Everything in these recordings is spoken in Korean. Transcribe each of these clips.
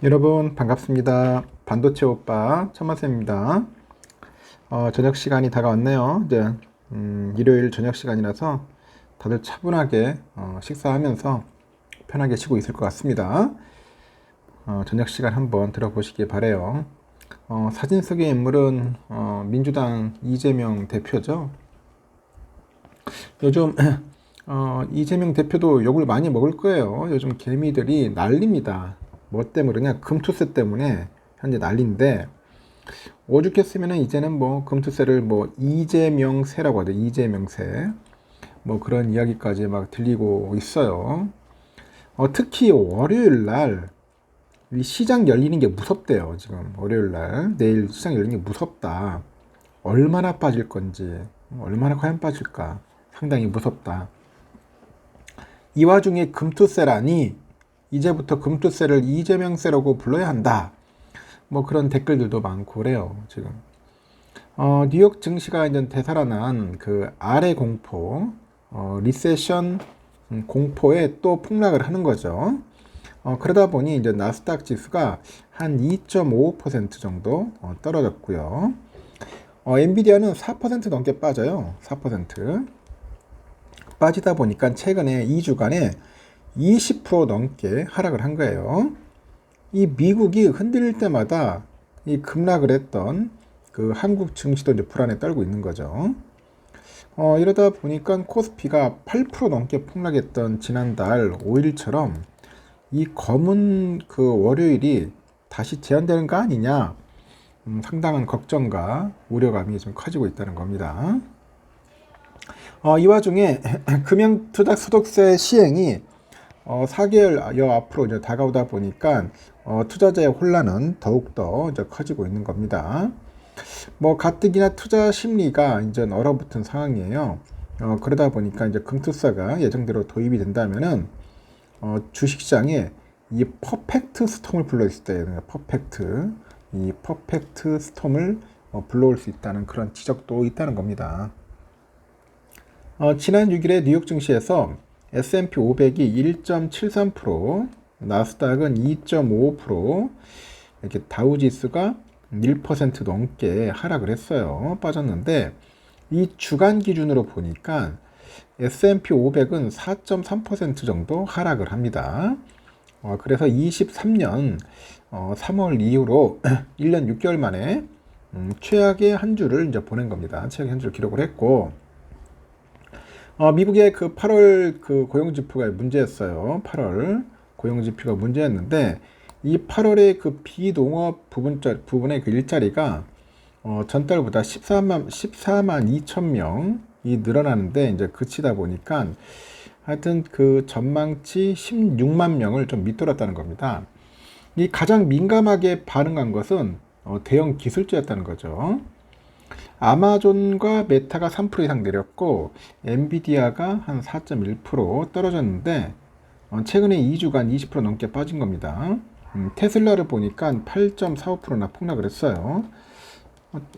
여러분 반갑습니다. 반도체 오빠 천마쌤입니다. 저녁 시간이 다가왔네요. 이제 일요일 저녁 시간이라서 다들 차분하게 식사하면서 편하게 쉬고 있을 것 같습니다. 저녁 시간 한번 들어보시기 바래요. 사진 속의 인물은 민주당 이재명 대표죠. 요즘 이재명 대표도 욕을 많이 먹을 거예요. 요즘 개미들이 난립니다. 뭐 때문에 그러냐? 금투세 때문에 현재 난리인데, 오죽했으면 이제는 뭐 금투세를 뭐 이재명세라고 하죠. 이재명세. 뭐 그런 이야기까지 막 들리고 있어요. 특히 월요일 날 이 시장 열리는 게 무섭대요. 지금 월요일 날 내일 시장 열리는 게 무섭다. 얼마나 빠질 건지, 얼마나 과연 빠질까 상당히 무섭다. 이 와중에 금투세라니 이제부터 금투세를 이재명세라고 불러야 한다. 뭐 그런 댓글들도 많고 그래요. 지금 뉴욕 증시가 이제 되살아난 그 아래 공포, 리세션 공포에 또 폭락을 하는 거죠. 그러다 보니 이제 나스닥 지수가 한 2.55% 정도 떨어졌고요. 엔비디아는 4% 넘게 빠져요. 4%. 빠지다 보니까 최근에 2주간에 20% 넘게 하락을 한 거예요. 이 미국이 흔들릴 때마다 이 급락을 했던 그 한국 증시도 이제 불안에 떨고 있는 거죠. 이러다 보니까 코스피가 8% 넘게 폭락했던 지난달 5일처럼 이 검은 그 월요일이 다시 재현되는 거 아니냐, 상당한 걱정과 우려감이 좀 커지고 있다는 겁니다. 이 와중에 금융투자소득세 시행이 4개월여 앞으로 이제 다가오다 보니까 투자자의 혼란은 더욱더 이제 커지고 있는 겁니다. 뭐 가뜩이나 투자 심리가 이제 얼어붙은 상황이에요. 그러다 보니까 이제 금투세가 예정대로 도입이 된다면은 주식시장에 이 퍼펙트 스톰을 불러올 수 있다. 이 퍼펙트 스톰을 불러올 수 있다는 그런 지적도 있다는 겁니다. 지난 6일에 뉴욕 증시에서 S&P 500이 1.73%, 나스닥은 2.55%, 이렇게 다우지수가 1% 넘게 하락을 했어요. 빠졌는데 이 주간 기준으로 보니까 S&P 500은 4.3% 정도 하락을 합니다. 그래서 23년 3월 이후로 1년 6개월 만에 최악의 한 주를 이제 보낸 겁니다. 최악의 한 주를 기록을 했고, 미국의 그 8월 그 고용지표가 문제였어요. 8월 고용지표가 문제였는데, 이 8월의 그 비농업 부분의 그 일자리가 전달보다 14만 2천 명이 늘어나는데 이제 그치다 보니까 하여튼 그 전망치 16만 명을 좀 밑돌았다는 겁니다. 이 가장 민감하게 반응한 것은 대형 기술주였다는 거죠. 아마존과 메타가 3% 이상 내렸고 엔비디아가 한 4.1% 떨어졌는데 최근에 2주간 20% 넘게 빠진 겁니다. 테슬라를 보니까 8.45%나 폭락을 했어요.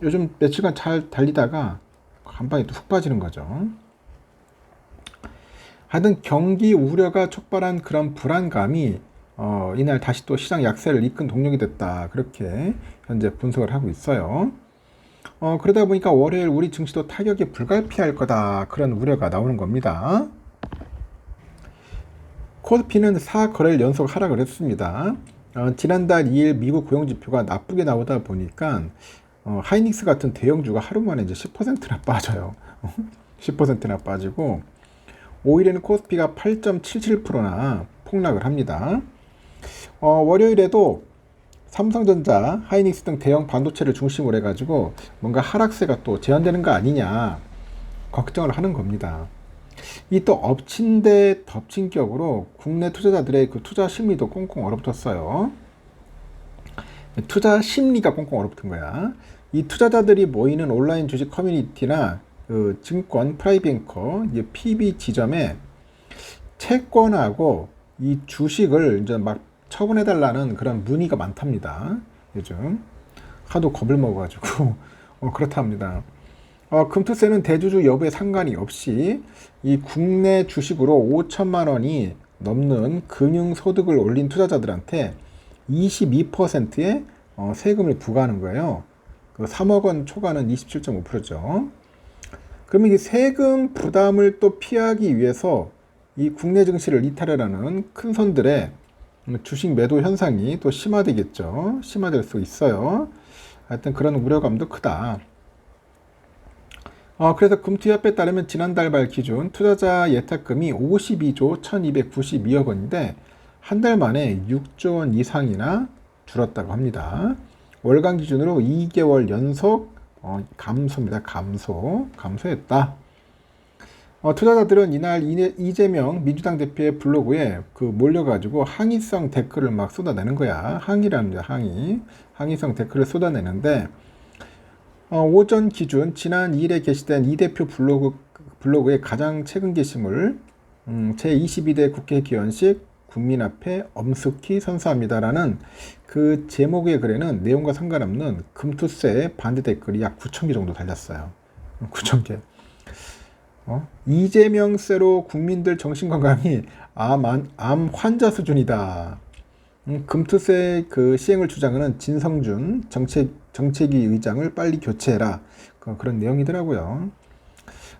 요즘 며칠간 잘 달리다가 한 방에 또 훅 빠지는 거죠. 하여튼 경기 우려가 촉발한 그런 불안감이 이날 다시 또 시장 약세를 이끈 동력이 됐다. 그렇게 현재 분석을 하고 있어요. 그러다 보니까 월요일 우리 증시도 타격이 불가피할 거다. 그런 우려가 나오는 겁니다. 코스피는 4거래일 연속 하락을 했습니다. 지난달 2일 미국 고용지표가 나쁘게 나오다 보니까 하이닉스 같은 대형주가 하루 만에 이제 10%나 빠져요. 10%나 빠지고 5일에는 코스피가 8.77%나 폭락을 합니다. 월요일에도 삼성전자, 하이닉스 등 대형 반도체를 중심으로 해가지고 뭔가 하락세가 또 재현되는 거 아니냐 걱정을 하는 겁니다. 이 또 엎친 데 덮친 격으로 국내 투자자들의 그 투자 심리도 꽁꽁 얼어붙었어요. 투자 심리가 꽁꽁 얼어붙은 거야. 이 투자자들이 모이는 온라인 주식 커뮤니티나 그 증권 프라이뱅커 PB 지점에 채권하고 이 주식을 이제 막 처분해달라는 그런 문의가 많답니다. 요즘 하도 겁을 먹어가지고 그렇답니다. 금투세는 대주주 여부에 상관이 없이 이 국내 주식으로 5천만 원이 넘는 금융소득을 올린 투자자들한테 22%의 세금을 부과하는 거예요. 그 3억 원 초과는 27.5%죠. 그러면 이 세금 부담을 또 피하기 위해서 이 국내 증시를 이탈하라는 큰 손들의 주식 매도 현상이 또 심화되겠죠. 심화될 수 있어요. 하여튼 그런 우려감도 크다. 그래서 금투협에 따르면 지난달 말 기준 투자자 예탁금이 52조 1292억 원인데 한 달 만에 6조 원 이상이나 줄었다고 합니다. 월간 기준으로 2개월 연속 감소입니다. 감소했다. 투자자들은 이날 이재명 민주당 대표의 블로그에 몰려가지고 항의성 댓글을 막 쏟아내는 거야. 항의라는 거야, 항의성 댓글을 쏟아내는데, 오전 기준 지난 2일에 게시된 이 대표 블로그의 가장 최근 게시물, 제22대 국회 기원식 국민 앞에 엄숙히 선서합니다라는 그 제목의 글에는 내용과 상관없는 금투세 반대 댓글이 약 9,000개 정도 달렸어요. 9,000개. 이재명세로 국민들 정신건강이 암 환자 수준이다. 금투세 그 시행을 주장하는 진성준 정책위 의장을 빨리 교체해라. 그런 내용이더라고요.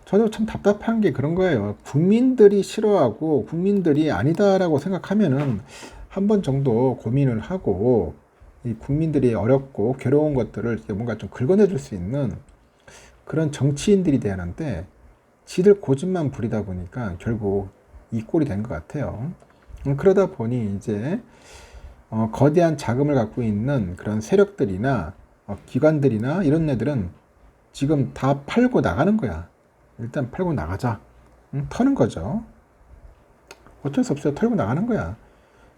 저도 참 답답한 게 그런 거예요. 국민들이 싫어하고 국민들이 아니다라고 생각하면은 한 번 정도 고민을 하고 이 국민들이 어렵고 괴로운 것들을 뭔가 좀 긁어내 줄 수 있는 그런 정치인들이 돼야 하는데 지들 고집만 부리다 보니까 결국 이 꼴이 된 것 같아요. 그러다 보니 이제 거대한 자금을 갖고 있는 그런 세력들이나 기관들이나 이런 애들은 지금 다 팔고 나가는 거야. 일단 팔고 나가자. 터는 거죠. 어쩔 수 없어요. 털고 나가는 거야.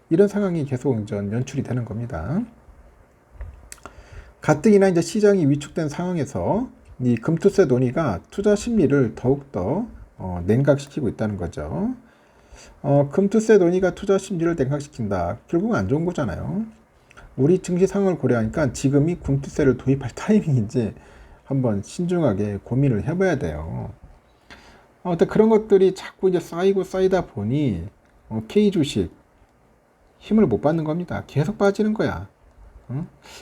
이런 상황이 계속 연출이 되는 겁니다. 가뜩이나 이제 시장이 위축된 상황에서 이 금투세 논의가 투자 심리를 더욱더 냉각시키고 있다는 거죠. 금투세 논의가 투자 심리를 냉각시킨다. 결국은 안 좋은 거잖아요. 우리 증시 상황을 고려하니까 지금이 금투세를 도입할 타이밍인지 한번 신중하게 고민을 해봐야 돼요. 어떤 그런 것들이 자꾸 이제 쌓이다 보니 K 주식 힘을 못 받는 겁니다. 계속 빠지는 거야.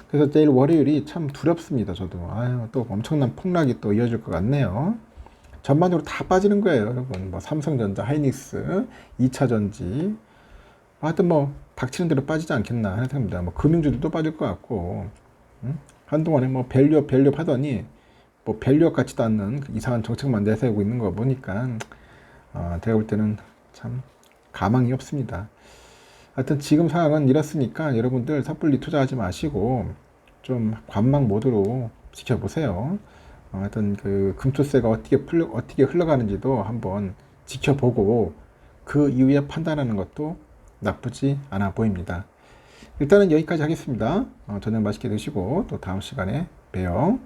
그래서 내일 월요일이 참 두렵습니다. 저도 또 엄청난 폭락이 또 이어질 것 같네요. 전반적으로 다 빠지는 거예요, 여러분. 뭐 삼성전자, 하이닉스, 2차전지, 하여튼 뭐 닥치는 대로 빠지지 않겠나 하는 생각입니다. 뭐 금융주들도 빠질 것 같고, 한동안에 뭐 밸류업 하더니 뭐 밸류업 같지도 않는 이상한 정책만 내세우고 있는 거 보니까 제가 볼 때는 참 가망이 없습니다. 하여튼 지금 상황은 이렇으니까 여러분들 섣불리 투자하지 마시고 좀 관망 모드로 지켜보세요. 하여튼 그 금투세가 어떻게 흘러가는지도 한번 지켜보고 그 이후에 판단하는 것도 나쁘지 않아 보입니다. 일단은 여기까지 하겠습니다. 저녁 맛있게 드시고 또 다음 시간에 봬요.